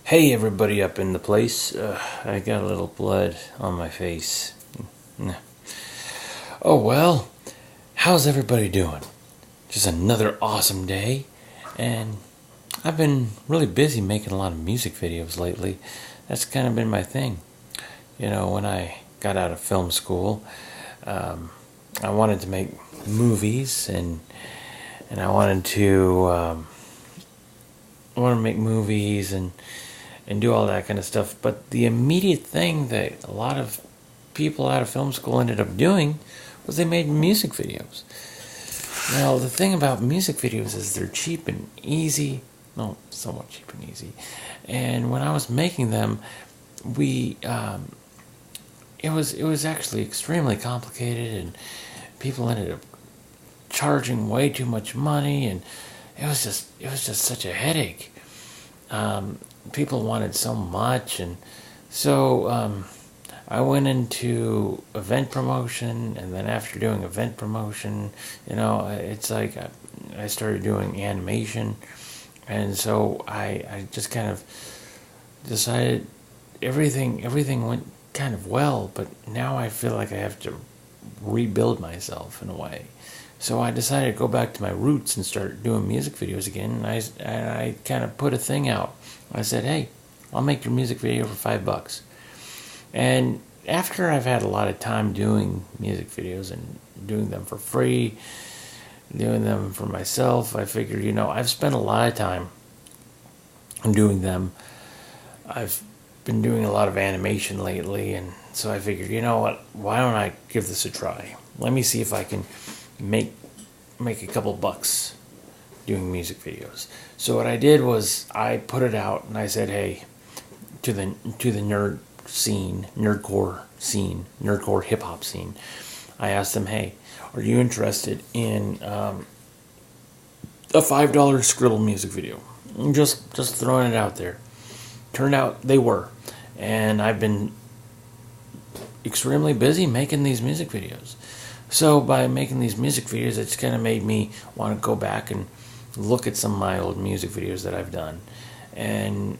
Hey everybody up in the place. I got a little blood on my face. Oh well, how's everybody doing? Just another awesome day. And I've been really busy making a lot of music videos lately. That's kind of been my thing. You know, when I got out of film school, I wanted to make movies and I wanted to make movies and do all that kind of stuff. But the immediate thing that a lot of people out of film school ended up doing was they made music videos. Now, the thing about music videos is they're cheap and easy. No, somewhat cheap and easy. And when I was making them, it was actually extremely complicated, and people ended up charging way too much money, and it was just such a headache. People wanted so much, and so I went into event promotion, and then after doing event promotion, it's like I started doing animation, and so I just kind of decided everything went kind of well, but now I feel like I have to rebuild myself in a way. So I decided to go back to my roots and start doing music videos again, and I kind of put a thing out. I said, hey, I'll make your music video for $5. And after I've had a lot of time doing music videos and doing them for free, doing them for myself, I figured, I've spent a lot of time doing them. I've been doing a lot of animation lately, and so I figured, you know what, why don't I give this a try? Let me see if I can make a couple bucks doing music videos. So what I did was I put it out and I said, hey, to the nerdcore hip hop scene, I asked them, hey, are you interested in a $5 Skrill music video? Just throwing it out there. Turned out they were, and I've been extremely busy making these music videos. So by making these music videos, it's kind of made me want to go back and look at some of my old music videos that I've done. And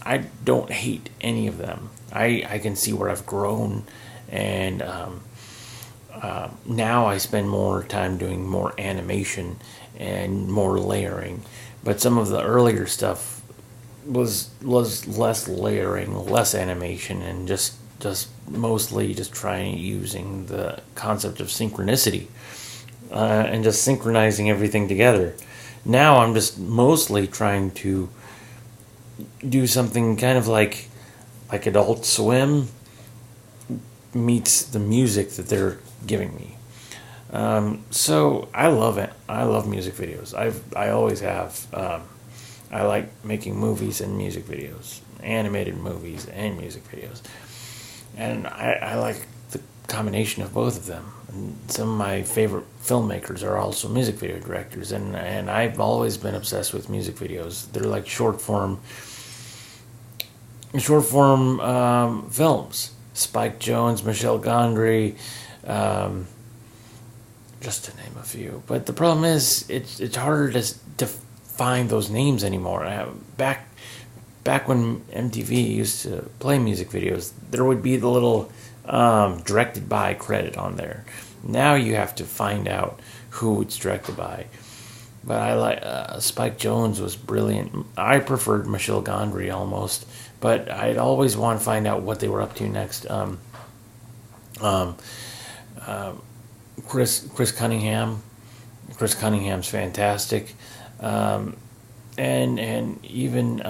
I don't hate any of them. I can see where I've grown, and now I spend more time doing more animation and more layering. But some of the earlier stuff was less layering, less animation, and just mostly just trying using the concept of synchronicity and just synchronizing everything together. Now I'm just mostly trying to do something kind of like Adult Swim meets the music that they're giving me. So I love it. I love music videos. I always have. I like making movies and music videos, animated movies and music videos. And I like the combination of both of them. And some of my favorite filmmakers are also music video directors, and I've always been obsessed with music videos. They're like short form films. Spike Jonze, Michel Gondry, just to name a few. But the problem is, it's harder to find those names anymore. Back when MTV used to play music videos, there would be the little directed by credit on there. Now you have to find out who it's directed by. But I like Spike Jonze was brilliant. I preferred Michel Gondry almost, but I'd always want to find out what they were up to next. Chris Cunningham. Chris Cunningham's fantastic. And even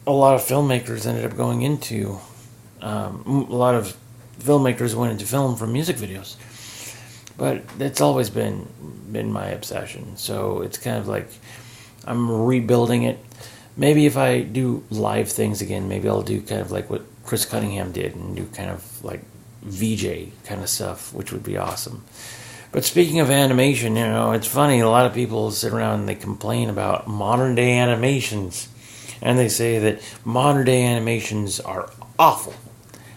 a lot of filmmakers ended up going into a lot of filmmakers went into film from music videos, but it's always been my obsession. So it's kind of like I'm rebuilding it. Maybe if I do live things again, maybe I'll do kind of like what Chris Cunningham did and do kind of like VJ kind of stuff, which would be awesome. But speaking of animation, it's funny, a lot of people sit around and they complain about modern day animations. And they say that modern day animations are awful.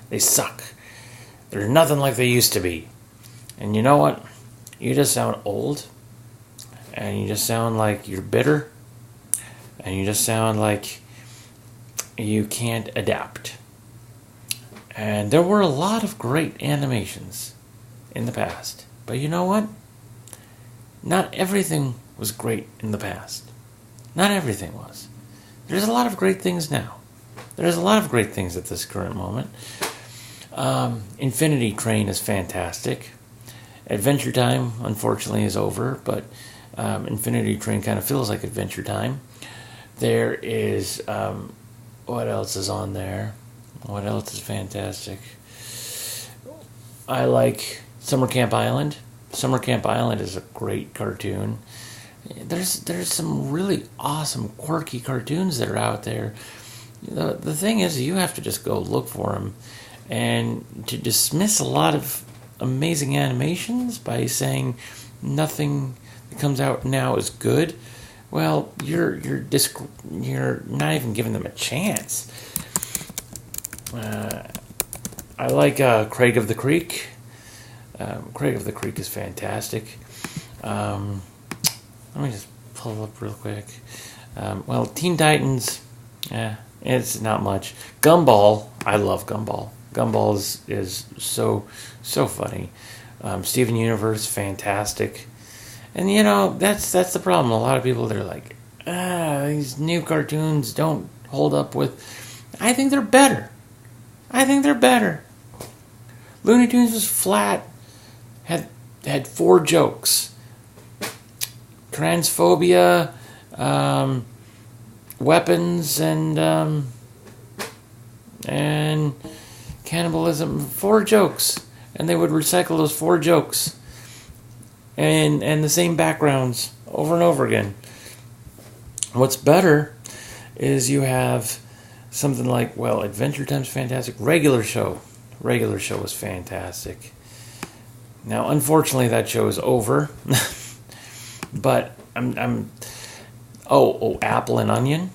They suck. They're nothing like they used to be. And you know what? You just sound old. And you just sound like you're bitter. and you just sound like you can't adapt. And there were a lot of great animations in the past. But you know what? Not everything was great in the past. Not everything was. There's a lot of great things now. There's a lot of great things at this current moment. Infinity Train is fantastic. Adventure Time, unfortunately, is over, but Infinity Train kind of feels like Adventure Time. There is, what else is on there? What else is fantastic? I like Summer Camp Island. Summer Camp Island is a great cartoon. There's some really awesome, quirky cartoons that are out there. The thing is, you have to just go look for them. And to dismiss a lot of amazing animations by saying nothing that comes out now is good, well, you're not even giving them a chance. I like Craig of the Creek. Craig of the Creek is fantastic. Let me just pull it up real quick. Well, Teen Titans, it's not much. Gumball, I love Gumball. Gumball is so funny. Steven Universe, fantastic. And you know, that's the problem. A lot of people, they're like, these new cartoons don't hold up with. I think they're better. Looney Tunes was flat. Had 4 jokes. Transphobia, weapons, and cannibalism. 4 jokes, and they would recycle those 4 jokes, and the same backgrounds over and over again. What's better is you have something like, well, Adventure Time's fantastic. Regular Show was fantastic. Now, unfortunately, that show is over. But Apple and Onion.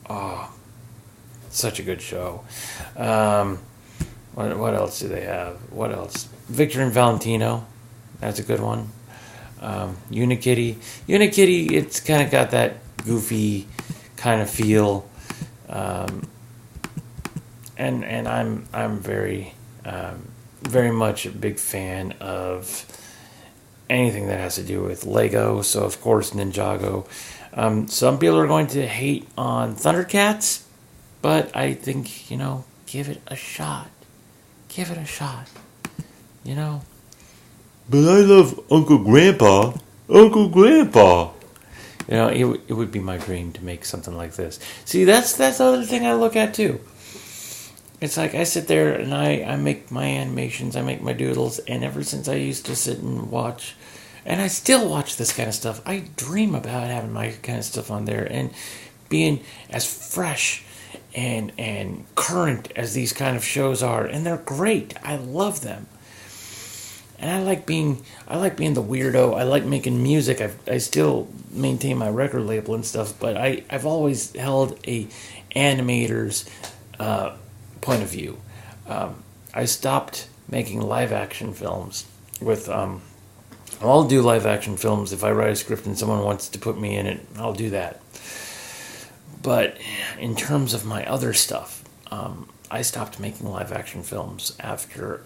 Oh, such a good show. What else do they have? What else? Victor and Valentino. That's a good one. Unikitty. It's kind of got that goofy kind of feel. And I'm very much a big fan of anything that has to do with Lego. So of course Ninjago. Some people are going to hate on Thundercats, but I think, give it a shot. But I love Uncle Grandpa. It would be my dream to make something like this. See, that's the other thing I look at too. It's like I sit there and I make my animations, I make my doodles, and ever since I used to sit and watch, and I still watch this kind of stuff, I dream about having my kind of stuff on there and being as fresh and current as these kind of shows are, and they're great. I love them. And I like being the weirdo. I like making music. I still maintain my record label and stuff, but I've always held a animator's point of view. I stopped making live action films with I'll do live action films if I write a script and someone wants to put me in it. I'll do that. But in terms of my other stuff, I stopped making live action films after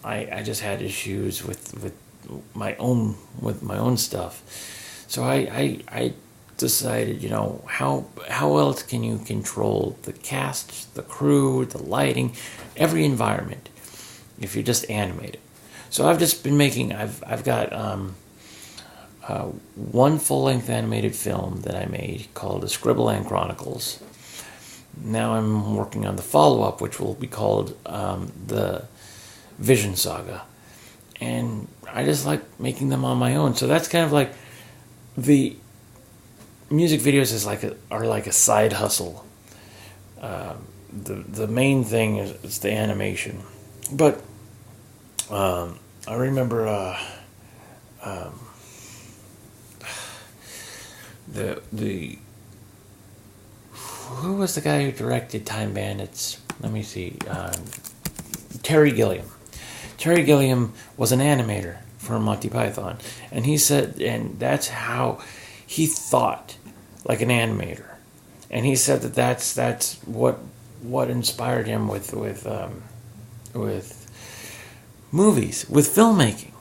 I just had issues with my own stuff. So I decided, how else can you control the cast, the crew, the lighting, every environment if you just animate it. So I've just been making. I've got one full-length animated film that I made called The Scribbleland Chronicles. Now I'm working on the follow-up, which will be called the Vision Saga, and I just like making them on my own. So that's kind of like the music videos are like a side hustle. The main thing is the animation, but I remember the who was the guy who directed Time Bandits? Let me see. Terry Gilliam. Terry Gilliam was an animator for Monty Python, and he said, and that's how he thought like an animator, and he said that that's what inspired him with movies, with filmmaking,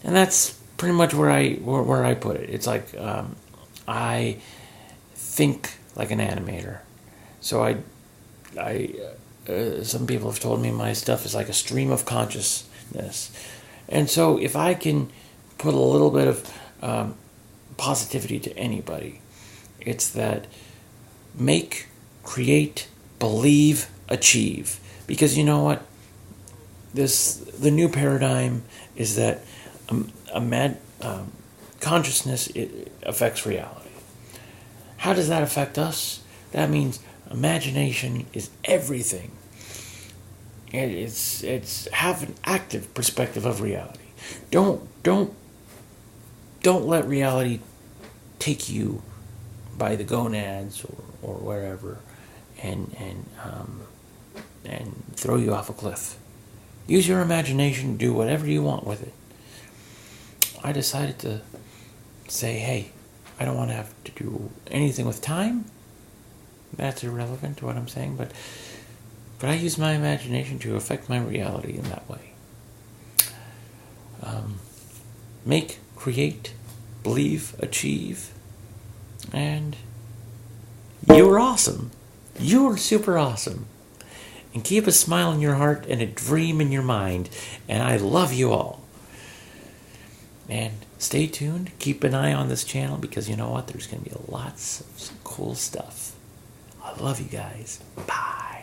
and that's pretty much where I put it. It's like I think like an animator, so some people have told me my stuff is like a stream of consciousness. And so if I can put a little bit of positivity to anybody, it's that make, create, believe, achieve. Because you know what? The new paradigm is that consciousness, it affects reality. How does that affect us? That means imagination is everything. It's have an active perspective of reality. Don't let reality take you by the gonads or wherever and throw you off a cliff. Use your imagination, do whatever you want with it. I decided to say, hey, I don't want to have to do anything with time. That's irrelevant to what I'm saying, but I use my imagination to affect my reality in that way. Make, create, believe, achieve, and you're awesome. You're super awesome. And keep a smile in your heart and a dream in your mind, and I love you all. And stay tuned, keep an eye on this channel, because you know what? There's going to be lots of some cool stuff. I love you guys. Bye.